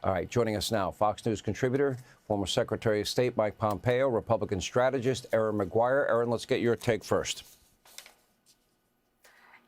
All right, joining us now, Fox News contributor, former Secretary of State Mike Pompeo, Republican strategist Erin Maguire. Erin, let's get your take first.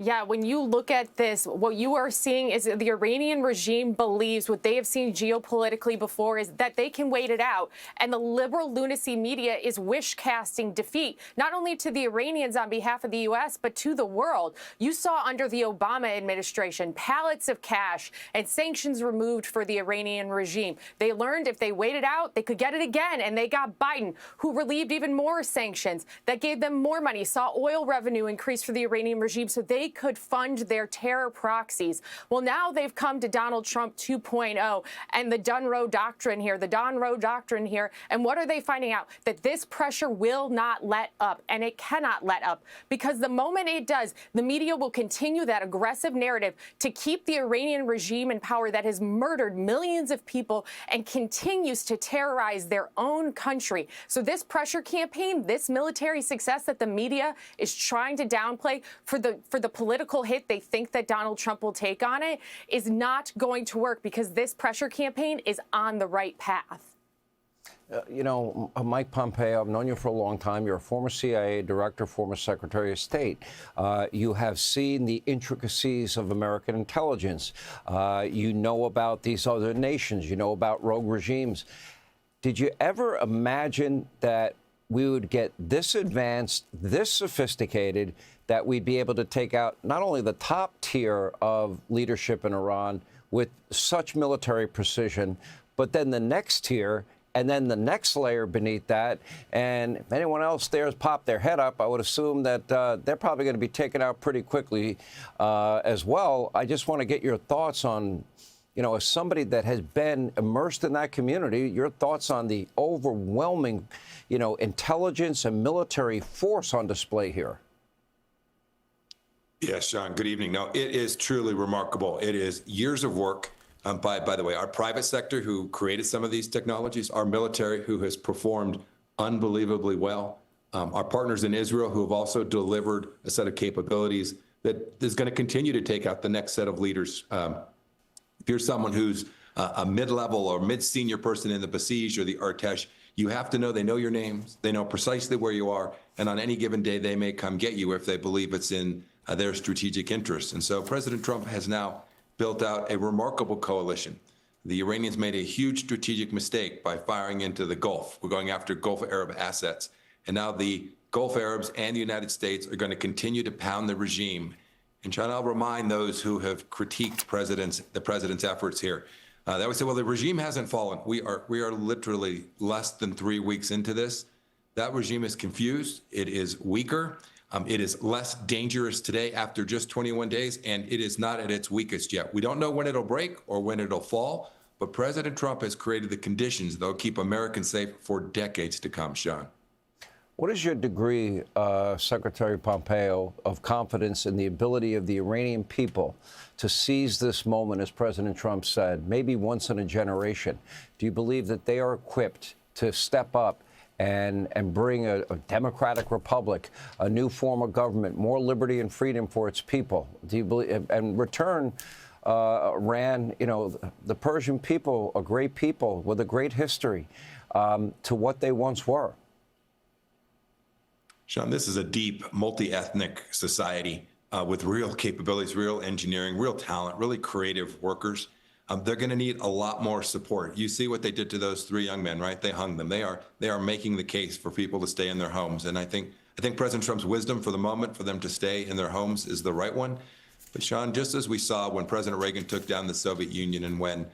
Yeah, when you look at this, what you are seeing is the Iranian regime believes what they have seen geopolitically before is that they can wait it out. And the liberal lunacy media is wish-casting defeat, not only to the Iranians on behalf of the U.S., but to the world. You saw under the Obama administration pallets of cash and sanctions removed for the Iranian regime. They learned if they waited out, they could get it again. And they got Biden, who relieved even more sanctions that gave them more money, saw oil revenue increase for the Iranian regime so they could fund their terror proxies. Well, now they've come to Donald Trump 2.0 and the Don Roe doctrine here. And what are they finding out? That this pressure will not let up, and it cannot let up, because the moment it does, the media will continue that aggressive narrative to keep the Iranian regime in power that has murdered millions of people and continues to terrorize their own country. So this pressure campaign, this military success that the media is trying to downplay for the political hit they think that Donald Trump will take on it, is not going to work, because this pressure campaign is on the right path. You know, Mike Pompeo, I've known you for a long time. You're a former CIA director, former Secretary of State. You have seen the intricacies of American intelligence. You know about these other nations. You know about rogue regimes. Did you ever imagine that we would get this advanced, this sophisticated, that we'd be able to take out not only the top tier of leadership in Iran with such military precision, but then the next tier and then the next layer beneath that? And if anyone else dares pop their head up, I would assume that they're probably going to be taken out pretty quickly as well. I just want to get your thoughts on, you know, as somebody that has been immersed in that community, your thoughts on the overwhelming, you know, intelligence and military force on display here. Yes, Sean, good evening. No, it is truly remarkable. It is years of work by the way, our private sector who created some of these technologies, our military who has performed unbelievably well, our partners in Israel who have also delivered a set of capabilities that is going to continue to take out the next set of leaders. If you're someone who's a mid-level or mid-senior person in the Basij or the Artesh, you have to know they know your names, they know precisely where you are, and on any given day they may come get you if they believe it's in their strategic interests. And so President Trump has now built out a remarkable coalition. The Iranians made a huge strategic mistake by firing into the Gulf. We're going after Gulf Arab assets. And now the Gulf Arabs and the United States are going to continue to pound the regime. And Sean, I'll remind those who have critiqued the president's efforts here. They always say, well, the regime hasn't fallen. We are literally less than 3 weeks into this. That regime is confused. It is weaker. It is less dangerous today after just 21 days, and it is not at its weakest yet. We don't know when it'll break or when it'll fall, but President Trump has created the conditions that will keep Americans safe for decades to come, Sean. What is your degree, Secretary Pompeo, of confidence in the ability of the Iranian people to seize this moment, as President Trump said, maybe once in a generation? Do you believe that they are equipped to step up and bring a democratic republic, a new form of government, more liberty and freedom for its people? Do you believe, and return Iran, you know, the Persian people, a great people with a great history, to what they once were? Sean, this is a deep, multi-ethnic society with real capabilities, real engineering, real talent, really creative workers. They're going to need a lot more support. You see what they did to those 3 young men, right? They hung them. They are making the case for people to stay in their homes. And I think President Trump's wisdom for the moment for them to stay in their homes is the right one. But Sean, just as we saw when President Reagan took down the Soviet Union and when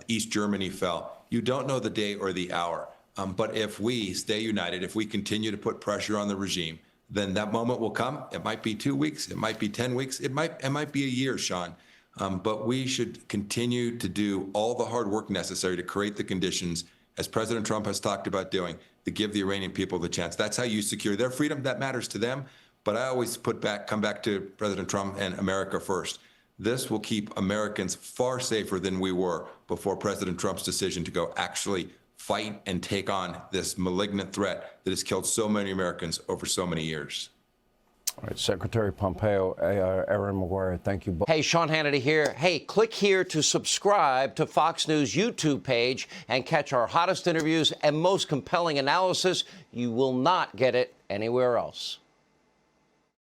East Germany fell, you don't know the day or the hour. But if we stay united, if we continue to put pressure on the regime, then that moment will come. It might be 2 weeks. It might be 10 weeks. It might be a year, Sean. But we should continue to do all the hard work necessary to create the conditions, as President Trump has talked about doing, to give the Iranian people the chance. That's how you secure their freedom. That matters to them. But I always come back to President Trump and America first. This will keep Americans far safer than we were before President Trump's decision to go actually fight and take on this malignant threat that has killed so many Americans over so many years. All right, Secretary Pompeo, Erin, Maguire, thank you both. Hey, Sean Hannity here. Hey, click here to subscribe to Fox News YouTube page and catch our hottest interviews and most compelling analysis. You will not get it anywhere else.